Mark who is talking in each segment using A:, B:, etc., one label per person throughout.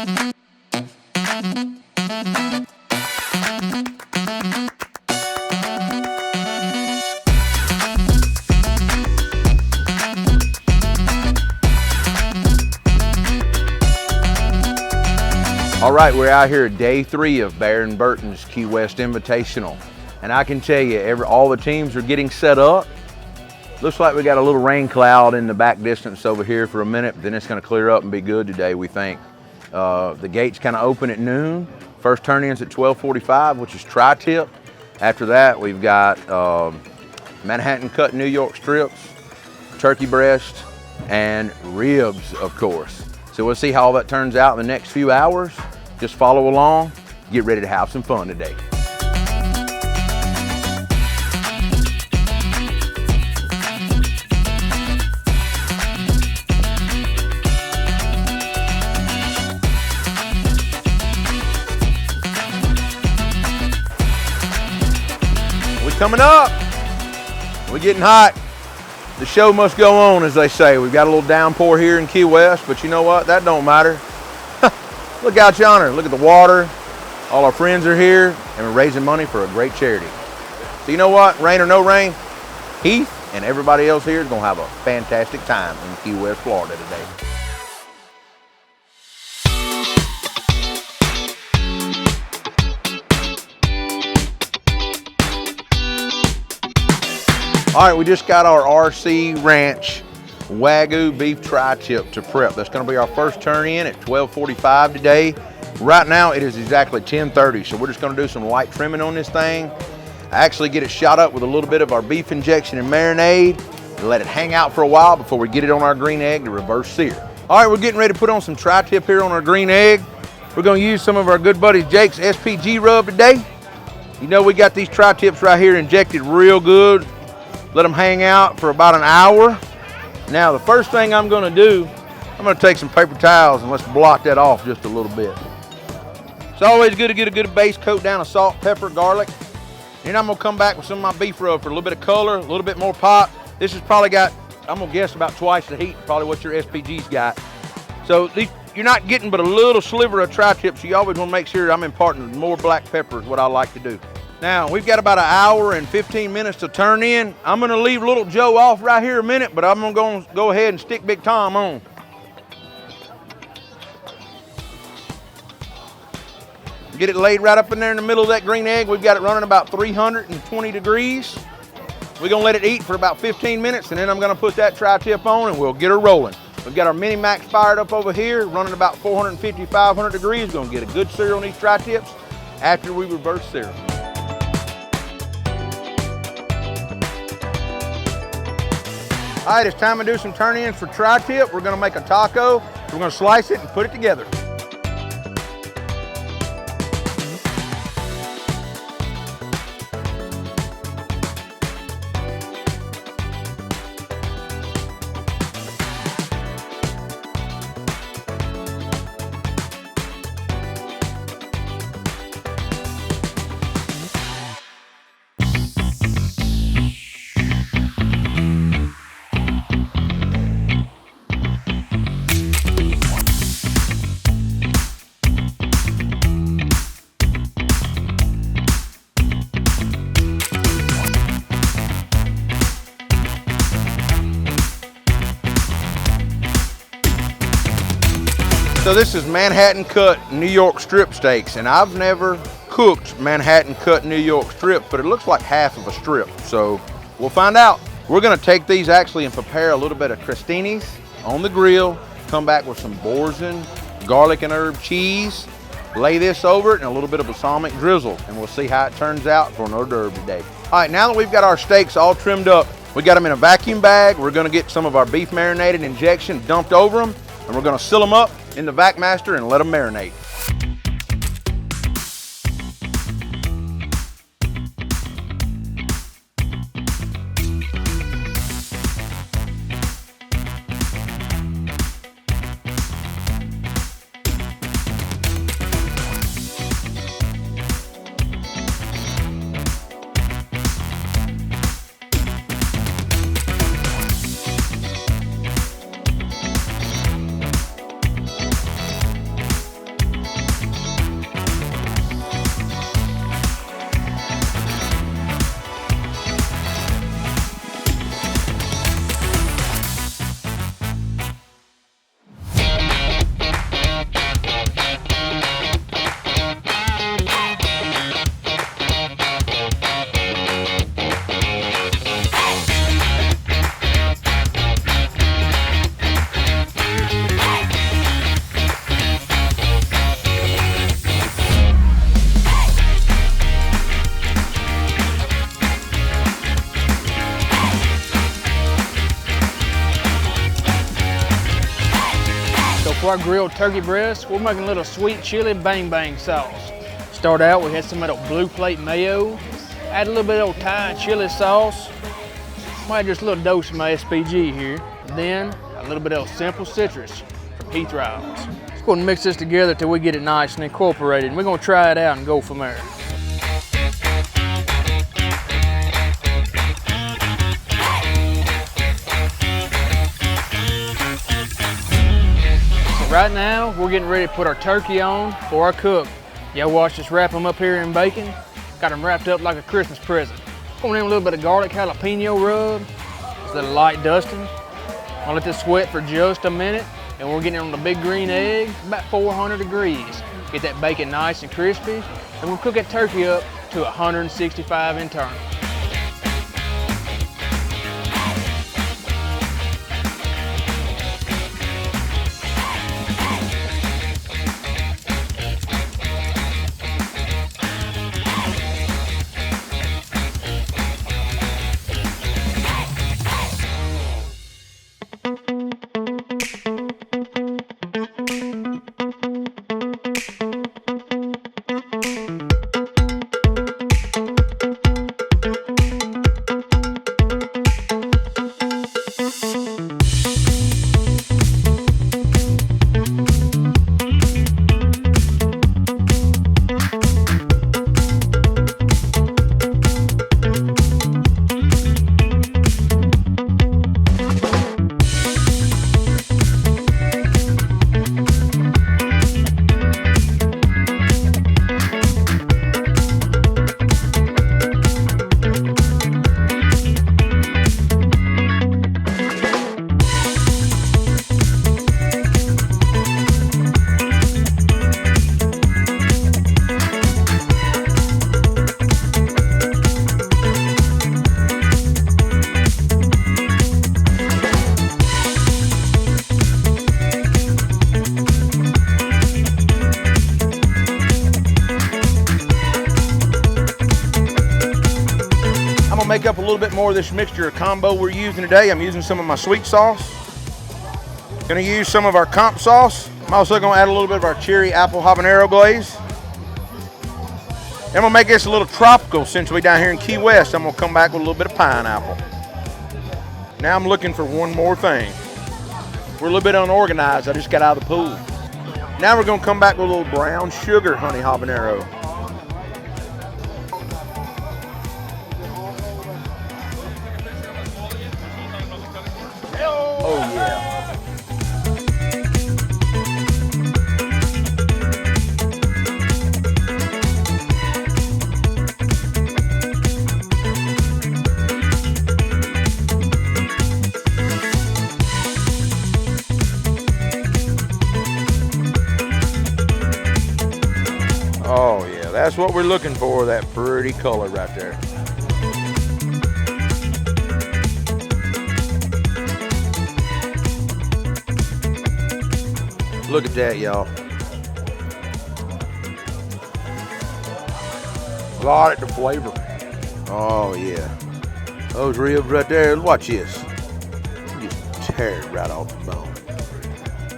A: All right, we're out here at day 3 of Bear and Burton's Key West Invitational. And I can tell you, all the teams are getting set up. Looks like we got a little rain cloud in the back distance over here for a minute, but then it's gonna clear up and be good today, we think. The gates kind of open at noon. First turn-in's at 12:45, which is tri-tip. After that, we've got Manhattan cut New York strips, turkey breast, and ribs, of course. So we'll see how all that turns out in the next few hours. Just follow along, get ready to have some fun today. We're coming up, we're getting hot. The show must go on, as they say. We've got a little downpour here in Key West, but you know what? That don't matter. Look out yonder, look at the water. All our friends are here, and we're raising money for a great charity. So you know what? Rain or no rain, Heath and everybody else here is gonna have a fantastic time in Key West, Florida today. All right, we just got our RC Ranch Wagyu beef tri-tip to prep. That's gonna be our first turn in at 12:45 today. Right now it is exactly 10:30, so we're just gonna do some light trimming on this thing. Actually get it shot up with a little bit of our beef injection and marinade and let it hang out for a while before we get it on our green egg to reverse sear. All right, we're getting ready to put on some tri-tip here on our green egg. We're gonna use some of our good buddy Jake's SPG rub today. You know, we got these tri-tips right here injected real good. Let them hang out for about an hour. Now, the first thing I'm gonna do, I'm gonna take some paper towels and let's blot that off just a little bit. It's always good to get a good base coat down of salt, pepper, garlic. Then I'm gonna come back with some of my beef rub for a little bit of color, a little bit more pop. This has probably got, I'm gonna guess, about twice the heat, probably what your SPG's got. So you're not getting but a little sliver of tri-tip, so you always wanna make sure I'm imparting more black pepper is what I like to do. Now, we've got about an hour and 15 minutes to turn in. I'm gonna leave little Joe off right here a minute, but I'm gonna go ahead and stick Big Tom on. Get it laid right up in there in the middle of that green egg. We've got it running about 320 degrees. We're gonna let it eat for about 15 minutes, and then I'm gonna put that tri-tip on and we'll get her rolling. We've got our Mini Max fired up over here, running about 450, 500 degrees. We're gonna get a good sear on these tri-tips after we reverse sear them. All right, it's time to do some turn-ins for tri-tip. We're gonna make a taco. We're gonna slice it and put it together. So this is Manhattan cut New York strip steaks, and I've never cooked Manhattan cut New York strip, but it looks like half of a strip, so we'll find out. We're gonna take these actually and prepare a little bit of crostinis on the grill, come back with some Boursin, garlic and herb cheese, lay this over it and a little bit of balsamic drizzle, and we'll see how it turns out for an hors d'oeuvre today. All right, now that we've got our steaks all trimmed up, we got them in a vacuum bag. We're gonna get some of our beef marinated injection dumped over them, and we're gonna seal them up in the pitmaster and let them marinate.
B: our grilled turkey breast, we're making a little sweet chili bang bang sauce. Start out, we had some of that blue plate mayo, add a little bit of old Thai chili sauce, might add just a little dose of my SPG here, and then a little bit of simple citrus from Heath Riles. Let's go and mix this together till we get it nice and incorporated, and we're gonna try it out and go from there. Right now, we're getting ready to put our turkey on for our cook. Y'all watch us wrap them up here in bacon. Got them wrapped up like a Christmas present. Going in a little bit of garlic jalapeno rub, just a little light dusting. I'll let this sweat for just a minute, and we're getting it on the big green egg, about 400 degrees. Get that bacon nice and crispy, and we'll cook that turkey up to 165 internal.
A: Make up a little bit more of this mixture or combo we're using today. I'm using some of my sweet sauce. Gonna use some of our comp sauce. I'm also gonna add a little bit of our cherry apple habanero glaze. Then we'll make this a little tropical since we're down here in Key West. I'm gonna come back with a little bit of pineapple. Now I'm looking for one more thing. We're a little bit unorganized. I just got out of the pool. Now we're gonna come back with a little brown sugar honey habanero. Oh yeah. Oh yeah, that's what we're looking for, that pretty color right there. Look at that, y'all. Got it, the flavor. Oh, yeah. Those ribs right there, watch this. Just tear it right off the bone.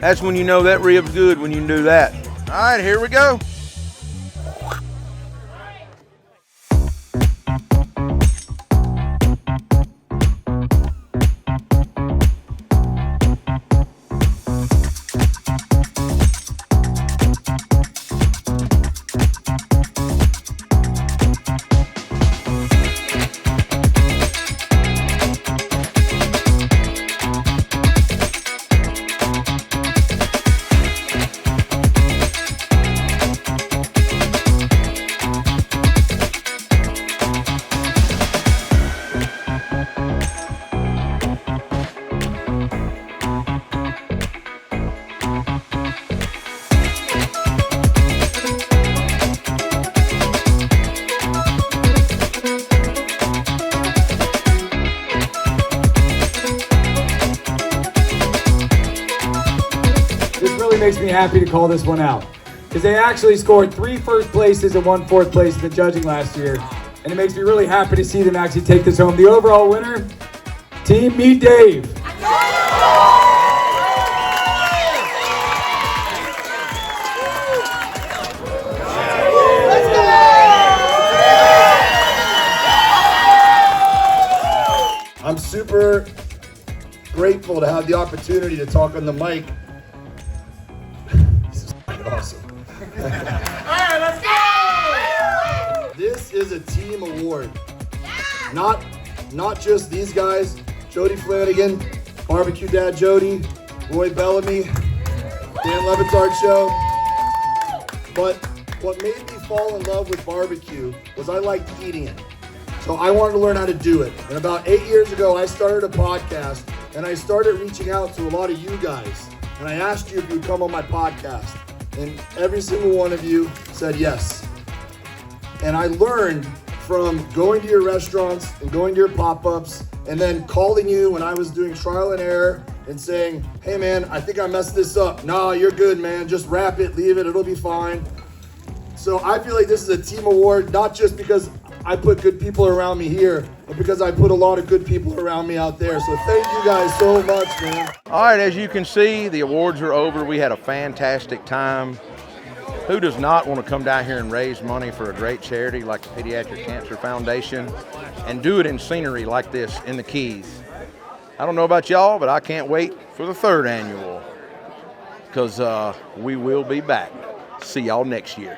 A: That's when you know that rib's good, when you can do that. All right, here we go.
C: Makes me happy to call this one out because they actually scored 3 first places and 1 fourth place in the judging last year, and it makes me really happy to see them actually take this home. The overall winner, Team Meet Dave.
D: super grateful to have the opportunity to talk on the mic. This is fucking awesome.
E: All right, let's go!
D: This is a team award. Not just these guys, Jody Flanagan, Barbecue Dad Jody, Roy Bellamy, Dan Levitard Show. But what made me fall in love with barbecue was I liked eating it. So I wanted to learn how to do it. And about 8 years ago, I started a podcast and I started reaching out to a lot of you guys. And I asked you if you would come on my podcast. And every single one of you said yes. And I learned from going to your restaurants and going to your pop-ups and then calling you when I was doing trial and error and saying, hey man, I think I messed this up. No, you're good, man. Just wrap it, leave it, it'll be fine. So I feel like this is a team award, not just because I put good people around me here, but because I put a lot of good people around me out there. So thank you guys so much, man.
A: All right, as you can see, the awards are over. We had a fantastic time. Who does not want to come down here and raise money for a great charity like the Pediatric Cancer Foundation and do it in scenery like this in the Keys? I don't know about y'all, but I can't wait for the 3rd annual because we will be back. See y'all next year.